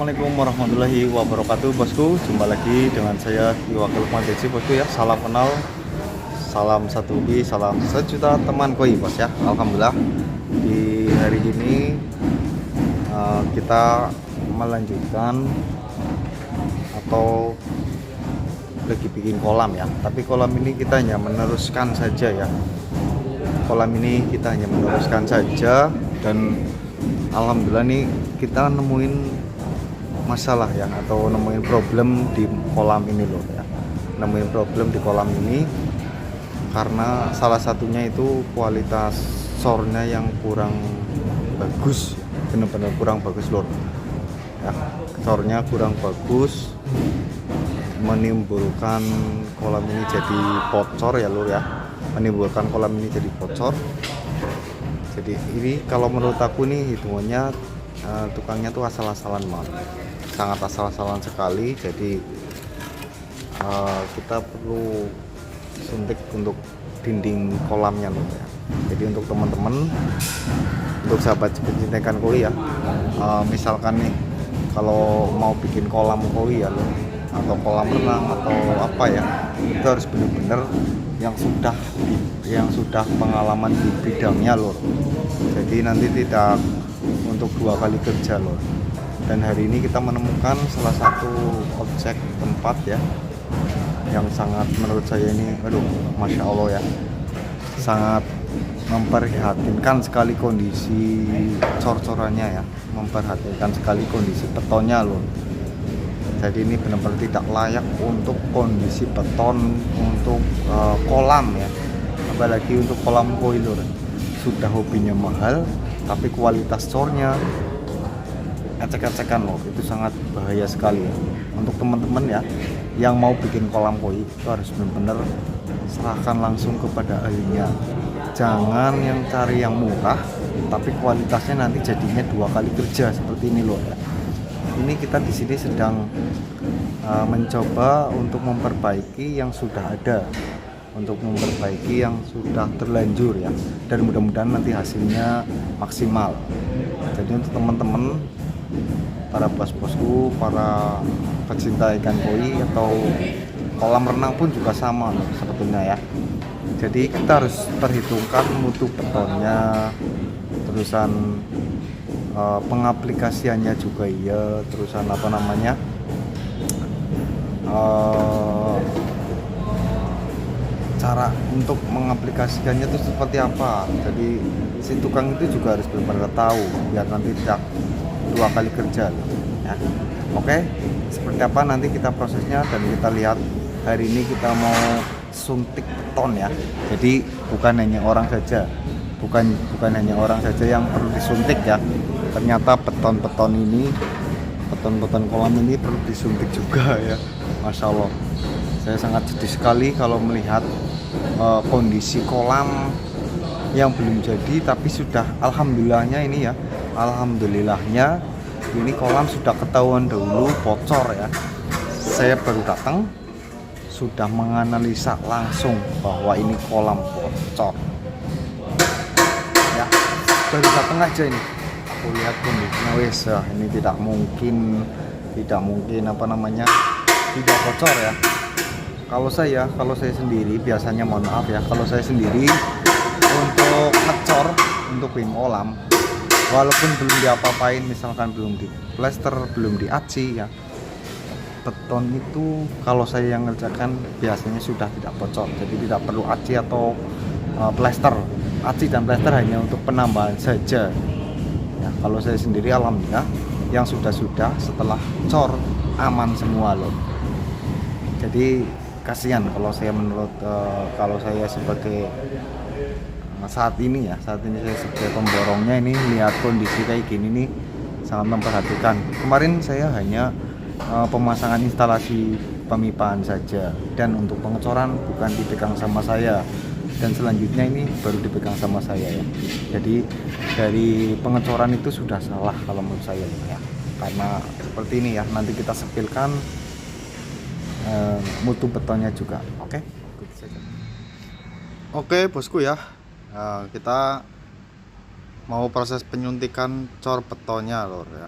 Assalamualaikum warahmatullahi wabarakatuh, bosku. Jumpa lagi dengan saya di Wakil Desi, bosku ya. Salam kenal, salam satu hobi, salam sejuta teman koi, bos ya. Alhamdulillah di hari ini kita melanjutkan atau lagi bikin kolam ya. Tapi kolam ini kita hanya meneruskan saja ya. Kolam ini kita hanya meneruskan saja, dan alhamdulillah nih kita nemuin masalah ya, atau nemuin problem di kolam ini loh ya. Nemuin problem di kolam ini karena salah satunya itu kualitas sornya yang kurang bagus, benar-benar kurang bagus lor ya. Sornya kurang bagus, menimbulkan kolam ini jadi bocor ya lor ya, menimbulkan kolam ini jadi bocor. Jadi ini kalau menurut aku nih hitungannya tukangnya tuh asal-asalan banget, sangat asal-asalan sekali. Jadi kita perlu suntik untuk dinding kolamnya loh ya. Jadi untuk teman-teman, untuk sahabat pencinta ikan koi ya, misalkan nih kalau mau bikin kolam koi ya loh, atau kolam renang atau apa ya, itu harus benar-benar yang sudah pengalaman di bidangnya loh. Jadi nanti tidak untuk dua kali kerja loh. Dan hari ini kita menemukan salah satu objek tempat ya yang sangat menurut saya ini masya Allah ya, sangat memprihatinkan sekali kondisi cor-corannya ya, memperhatikan sekali kondisi betonnya loh. Jadi ini benar-benar tidak layak untuk kondisi beton untuk kolam ya, apalagi untuk kolam koi lor. Sudah hobinya mahal tapi kualitas cornya ecek-ecekan loh, itu sangat bahaya sekali ya. Untuk teman-teman ya yang mau bikin kolam koi itu harus benar-benar serahkan langsung kepada ahlinya. Jangan yang cari yang murah tapi kualitasnya nanti jadinya dua kali kerja seperti ini loh ya. Ini kita di sini sedang mencoba untuk memperbaiki yang sudah ada, untuk memperbaiki yang sudah terlanjur ya, dan mudah-mudahan nanti hasilnya maksimal. Jadi untuk teman-teman, para bos-bosku, para pecinta ikan koi atau kolam renang pun juga sama loh, sebetulnya ya. Jadi kita harus perhitungkan mutu betonnya, terusan pengaplikasiannya juga iya, terusan apa namanya, cara untuk mengaplikasikannya itu seperti apa. Jadi si tukang itu juga harus benar-benar tahu biar nanti tidak dua kali kerja ya. Oke, seperti apa nanti kita prosesnya, dan kita lihat. Hari ini kita mau suntik beton ya. Jadi bukan hanya orang saja yang perlu disuntik ya. Ternyata beton-beton kolam ini perlu disuntik juga ya. Masya Allah, saya sangat sedih sekali kalau melihat kondisi kolam yang belum jadi, tapi sudah alhamdulillahnya ini kolam sudah ketahuan dahulu bocor ya. Saya baru datang sudah menganalisa langsung bahwa ini kolam bocor ya. Baru datang aja ini aku lihat kondisinya, ini tidak mungkin tidak bocor ya. Kalau saya sendiri biasanya, mohon maaf ya, kalau saya sendiri untuk ngecor, untuk bikin kolam, walaupun belum diapa-apain, misalkan belum di plester, belum di aci ya, beton itu kalau saya yang ngerjakan biasanya sudah tidak bocor. Jadi tidak perlu aci atau plester. Aci dan plester hanya untuk penambahan saja ya. Kalau saya sendiri alhamdulillah yang sudah setelah cor aman semua loh. Jadi kasihan kalau saya kalau saya sebagai saat ini saya sebagai pemborongnya ini, lihat kondisi kayak gini nih sangat memperhatikan. Kemarin saya hanya pemasangan instalasi pemipaan saja, dan untuk pengecoran bukan dipegang sama saya, dan selanjutnya ini baru dipegang sama saya ya. Jadi dari pengecoran itu sudah salah kalau menurut saya ya, karena seperti ini ya, nanti kita sepilkan mutu betonnya juga. Oke bosku ya, kita mau proses penyuntikan cor betonnya lor ya.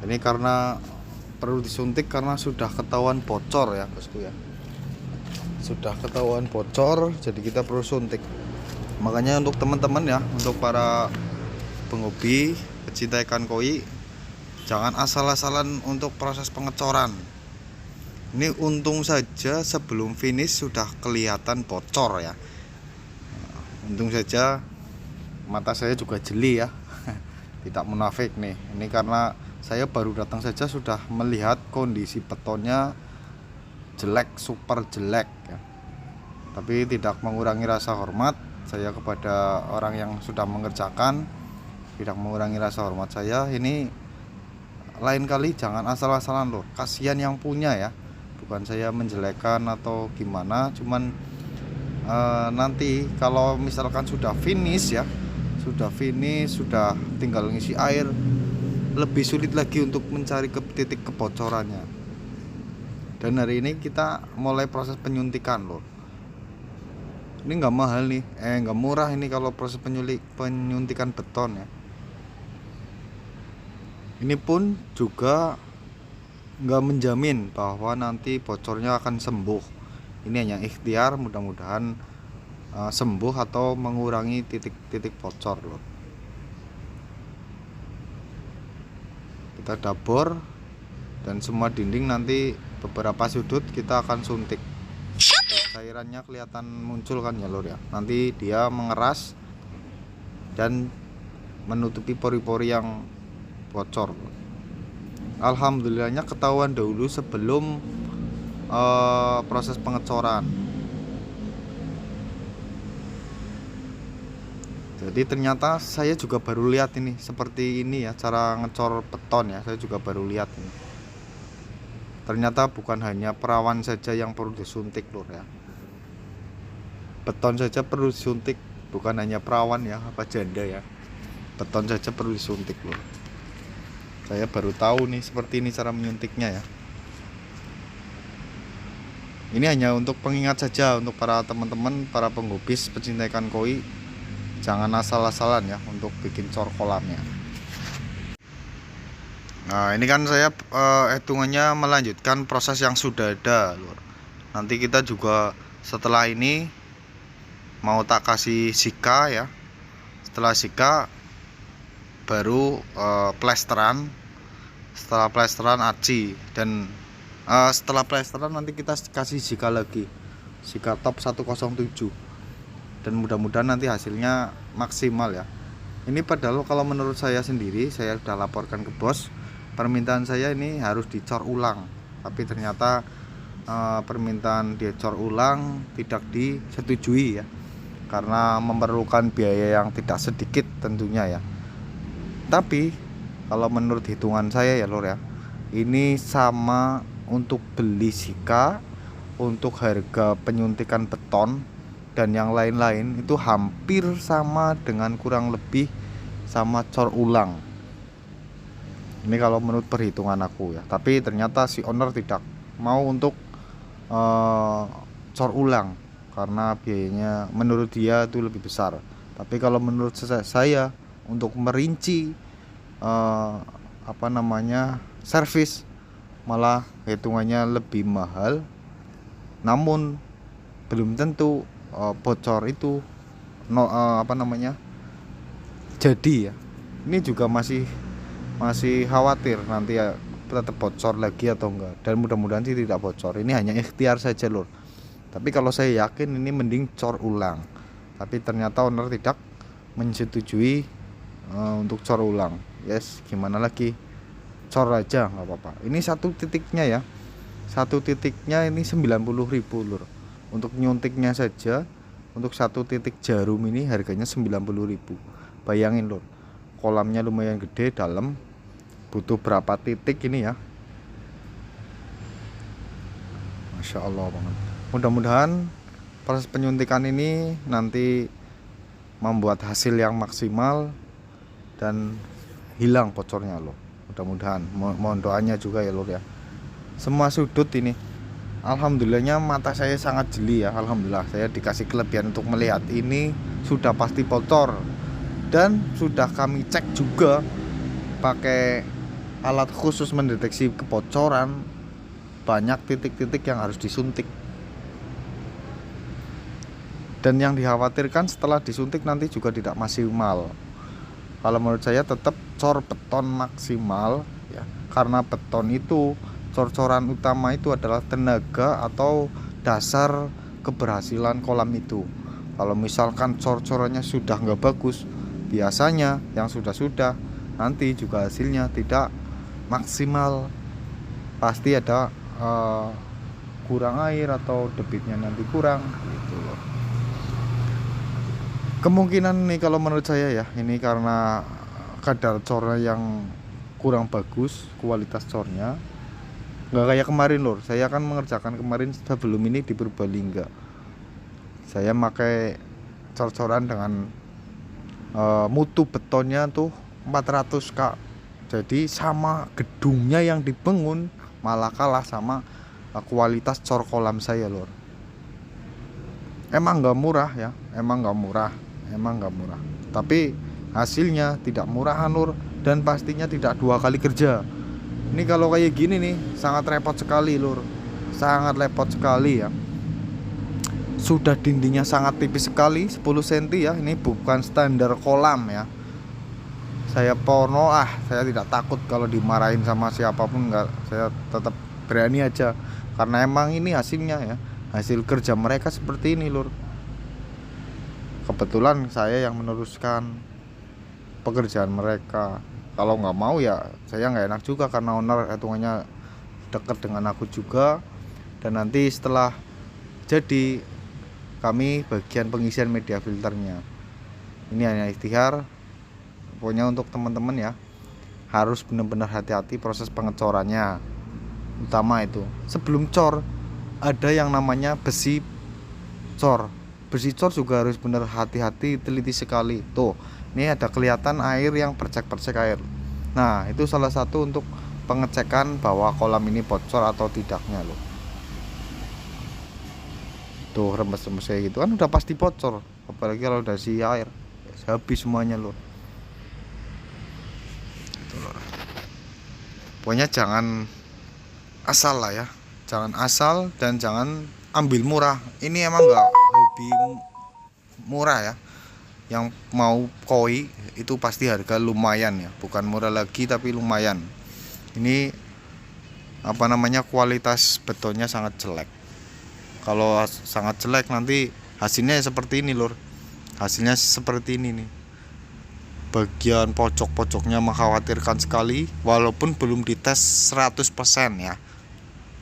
Ini karena perlu disuntik karena sudah ketahuan bocor ya bosku ya, sudah ketahuan bocor, jadi kita perlu suntik. Makanya untuk teman-teman ya, untuk para penghobi pecinta ikan koi, jangan asal-asalan untuk proses pengecoran. Ini untung saja sebelum finish sudah kelihatan bocor ya. Untung saja mata saya juga jeli ya. Tidak munafik nih. Ini karena saya baru datang saja sudah melihat kondisi betonnya jelek, super jelek ya. Tapi tidak mengurangi rasa hormat saya kepada orang yang sudah mengerjakan, tidak mengurangi rasa hormat saya. Ini lain kali jangan asal-asalan loh, kasihan yang punya ya. Bukan saya menjelekkan atau gimana, cuman nanti kalau misalkan sudah finish ya, sudah tinggal ngisi air, lebih sulit lagi untuk mencari ke titik kebocorannya. Dan hari ini kita mulai proses penyuntikan loh. Ini nggak mahal nih, nggak murah ini kalau proses penyuntikan beton ya. Ini pun juga nggak menjamin bahwa nanti bocornya akan sembuh. Ini hanya ikhtiar, mudah-mudahan sembuh atau mengurangi titik-titik bocor loh. Kita dabur dan semua dinding, nanti beberapa sudut kita akan suntik. Cairannya kelihatan muncul kan ya lor ya, nanti dia mengeras dan menutupi pori-pori yang bocor. Alhamdulillahnya ketahuan dahulu sebelum proses pengecoran. Jadi ternyata saya juga baru lihat ini seperti ini ya, cara ngecor beton ya, saya juga baru lihat ini. Ternyata bukan hanya perawan saja yang perlu disuntik lur ya, beton saja perlu disuntik, bukan hanya perawan ya, apa janda ya, beton saja perlu disuntik lur. Saya baru tahu nih seperti ini cara menyuntiknya ya. Ini hanya untuk pengingat saja untuk para teman-teman, para penghobis pecinta ikan koi, jangan asal-asalan ya untuk bikin cor kolamnya. Nah ini kan saya hitungannya melanjutkan proses yang sudah ada lur. Nanti kita juga setelah ini mau tak kasih sika ya. Setelah sika baru plesteran. Setelah plesteran aci, dan setelah plesteran nanti kita kasih sika lagi, sika top 107, dan mudah-mudahan nanti hasilnya maksimal ya. Ini padahal kalau menurut saya sendiri, saya sudah laporkan ke bos, permintaan saya ini harus dicor ulang, tapi ternyata permintaan dicor ulang tidak disetujui ya, karena memerlukan biaya yang tidak sedikit tentunya ya. Tapi kalau menurut hitungan saya ya lor ya, ini sama untuk beli sika, untuk harga penyuntikan beton dan yang lain-lain itu hampir sama dengan kurang lebih sama cor ulang. Ini kalau menurut perhitungan aku ya. Tapi ternyata si owner tidak mau untuk cor ulang karena biayanya menurut dia itu lebih besar. Tapi kalau menurut saya untuk merinci servis malah hitungannya lebih mahal, namun belum tentu bocor itu jadi ya. Ini juga masih khawatir nanti ya tetap bocor lagi atau enggak, dan mudah-mudahan sih tidak bocor. Ini hanya ikhtiar saja lur, tapi kalau saya yakin ini mending cor ulang. Tapi ternyata owner tidak menyetujui untuk cor ulang. Yes, gimana lagi, cor aja nggak apa-apa. Ini satu titiknya ya, satu titiknya ini 90.000 lur. Untuk nyuntiknya saja, untuk satu titik jarum ini harganya 90.000. Bayangin lur, kolamnya lumayan gede dalam, butuh berapa titik ini ya. Masya Allah banget. Mudah-mudahan proses penyuntikan ini nanti membuat hasil yang maksimal dan hilang bocornya loh. Mudah-mudahan, mohon doanya juga ya lur ya. Semua sudut ini alhamdulillahnya mata saya sangat jeli ya. Alhamdulillah saya dikasih kelebihan untuk melihat ini sudah pasti bocor, dan sudah kami cek juga pakai alat khusus mendeteksi kebocoran, banyak titik-titik yang harus disuntik. Dan yang dikhawatirkan setelah disuntik nanti juga tidak maksimal. Kalau menurut saya tetap cor beton maksimal ya, karena beton itu cor-coran utama itu adalah tenaga atau dasar keberhasilan kolam itu. Kalau misalkan cor-corannya sudah nggak bagus, biasanya yang sudah nanti juga hasilnya tidak maksimal, pasti ada kurang air atau debitnya nanti kurang gitu loh. Kemungkinan nih kalau menurut saya ya, ini karena kadar cornya yang kurang bagus, kualitas cornya nggak kayak kemarin lor. Saya kan mengerjakan kemarin sebelum ini di Purbalingga, saya pakai cor-coran dengan mutu betonnya tuh 400 kak. Jadi sama gedungnya yang dibangun malah kalah sama kualitas cor kolam saya lor. Emang nggak murah ya, emang nggak murah, tapi hasilnya tidak murah Nur, dan pastinya tidak 2 kali kerja. Ini kalau kayak gini nih sangat repot sekali lur, sangat repot sekali ya. Sudah dindingnya sangat tipis sekali, 10 cm ya, ini bukan standar kolam ya. Saya saya tidak takut kalau dimarahin sama siapapun, enggak, saya tetap berani aja karena emang ini hasilnya ya, hasil kerja mereka seperti ini lur. Kebetulan saya yang meneruskan pekerjaan mereka. Kalau nggak mau ya saya nggak enak juga, karena owner hitungannya dekat dengan aku juga. Dan nanti setelah jadi kami bagian pengisian media filternya. Ini hanya ikhtiar. Pokoknya untuk teman-teman ya, harus benar-benar hati-hati proses pengecorannya. Utama itu sebelum cor ada yang namanya besi cor. Besi cor juga harus benar hati-hati, teliti sekali. Tuh, ini ada kelihatan air yang percek-percek air. Nah, itu salah satu untuk pengecekan bahwa kolam ini bocor atau tidaknya loh. Tuh, rembes-rembes kayak gitu kan udah pasti bocor. Apalagi kalau udah si air, habis semuanya loh. Itu loh. Pokoknya jangan asal lah ya. Jangan asal dan jangan ambil murah. Ini emang enggak hobi murah ya. Yang mau koi itu pasti harga lumayan ya, bukan murah lagi tapi lumayan. Ini apa namanya, kualitas betonnya sangat jelek. Kalau sangat jelek nanti hasilnya seperti ini lur. Hasilnya seperti ini nih. Bagian pojok-pojoknya mengkhawatirkan sekali, walaupun belum dites 100% ya.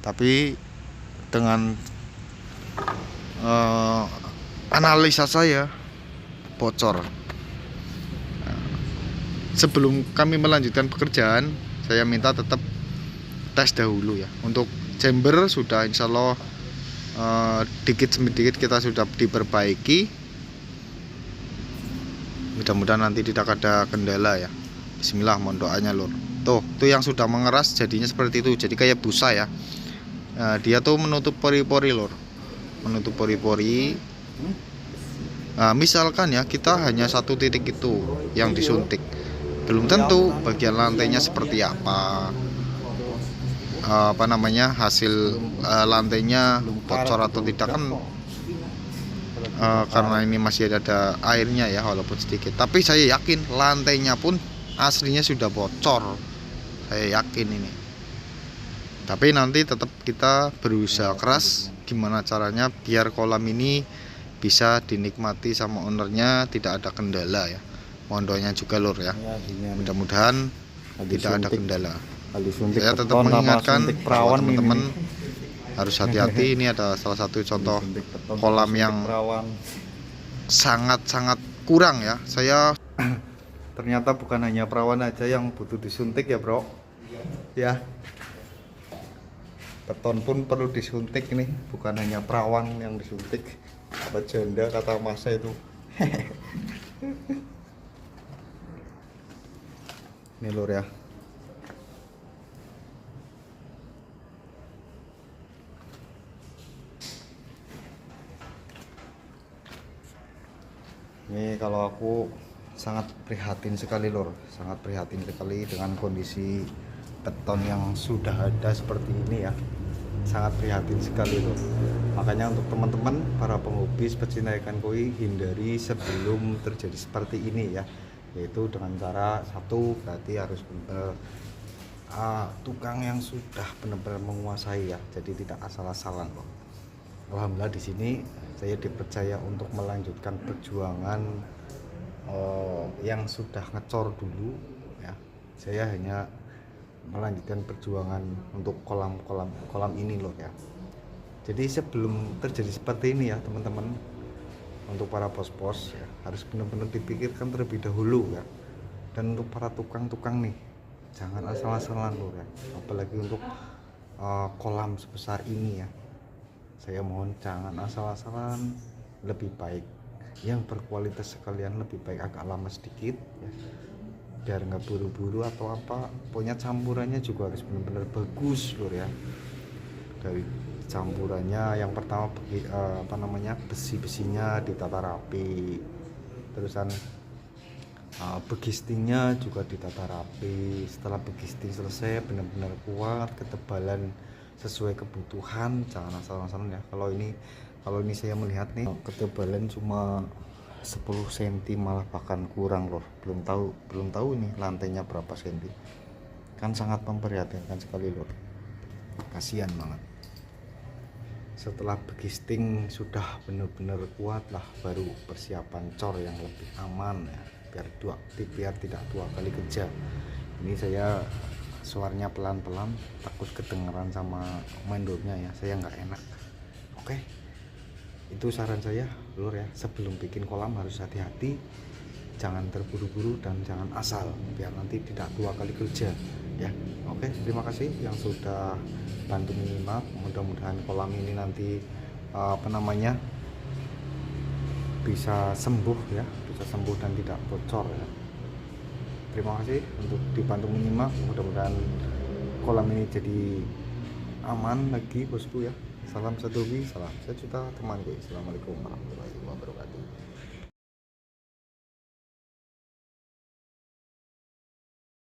Tapi dengan analisa saya bocor. Sebelum kami melanjutkan pekerjaan, saya minta tetap tes dahulu ya. Untuk chamber sudah insya Allah dikit demi dikit kita sudah diperbaiki. Mudah-mudahan nanti tidak ada kendala ya. Bismillah, mohon doanya lur. Tuh yang sudah mengeras jadinya seperti itu. Jadi kayak busa ya. Dia tuh menutup pori-pori lur. Menutup pori-pori. Nah, misalkan ya kita hanya satu titik itu yang disuntik, belum tentu bagian lantainya seperti apa namanya, hasil lantainya bocor atau tidak kan, karena ini masih ada airnya ya walaupun sedikit. Tapi saya yakin lantainya pun aslinya sudah bocor, saya yakin ini. Tapi nanti tetap kita berusaha keras gimana caranya biar kolam ini bisa dinikmati sama ownernya, tidak ada kendala ya. Mohon doanya juga lur ya. Mudah-mudahan tidak ada kendala. Saya tetap mengingatkan teman-teman harus hati-hati. Ini ada salah satu contoh kolam yang sangat-sangat kurang ya. Saya ternyata bukan hanya perawan aja yang butuh disuntik ya bro ya. Beton pun perlu disuntik nih, bukan hanya perawan yang disuntik. Apa janda kata masa itu. Ini lur ya. Ini kalau aku sangat prihatin sekali lur, sangat prihatin sekali dengan kondisi beton yang sudah ada seperti ini ya, sangat prihatin sekali loh. Makanya untuk teman-teman para penghobi pecinta ikan koi, hindari sebelum terjadi seperti ini ya, yaitu dengan cara satu, berarti harus benar tukang yang sudah benar-benar menguasai ya, jadi tidak asal-asalan loh. Alhamdulillah di sini saya dipercaya untuk melanjutkan perjuangan yang sudah ngecor dulu ya. Saya hanya melanjutkan perjuangan untuk kolam ini loh ya. Jadi sebelum terjadi seperti ini ya teman-teman, untuk para pos-pos ya, harus benar-benar dipikirkan terlebih dahulu ya. Dan untuk para tukang-tukang nih, jangan asal-asalan loh ya, apalagi untuk kolam sebesar ini ya. Saya mohon jangan asal-asalan, lebih baik yang berkualitas sekalian, lebih baik agak lama sedikit ya, biar nggak buru-buru atau apa. Pokoknya campurannya juga harus benar-benar bagus loh ya. Dari campurannya yang pertama besi-besinya ditata rapi, terusan begistingnya juga ditata rapi. Setelah begisting selesai benar-benar kuat, ketebalan sesuai kebutuhan, jangan asal-asalan ya. Kalau ini saya melihat nih ketebalan cuma 10 cm, malah bahkan kurang loh. Belum tahu ini lantainya berapa senti. Kan sangat memprihatinkan sekali loh. Kasihan banget. Setelah begisting sudah benar-benar kuat lah, baru persiapan cor yang lebih aman ya, biar tidak dua kali kerja. Ini saya suaranya pelan-pelan, takut kedengeran sama mandornya ya, saya nggak enak. Oke, itu saran saya lur ya, sebelum bikin kolam harus hati-hati, jangan terburu-buru dan jangan asal, biar nanti tidak dua kali kerja ya. Oke, terima kasih yang sudah bantu menyimak. Mudah-mudahan kolam ini nanti bisa sembuh ya, bisa sembuh dan tidak bocor ya. Terima kasih untuk dibantu menyimak, mudah-mudahan kolam ini jadi aman lagi bosku ya. Salam satu hobi, salam sejuta temanku. Assalamualaikum warahmatullahi wabarakatuh.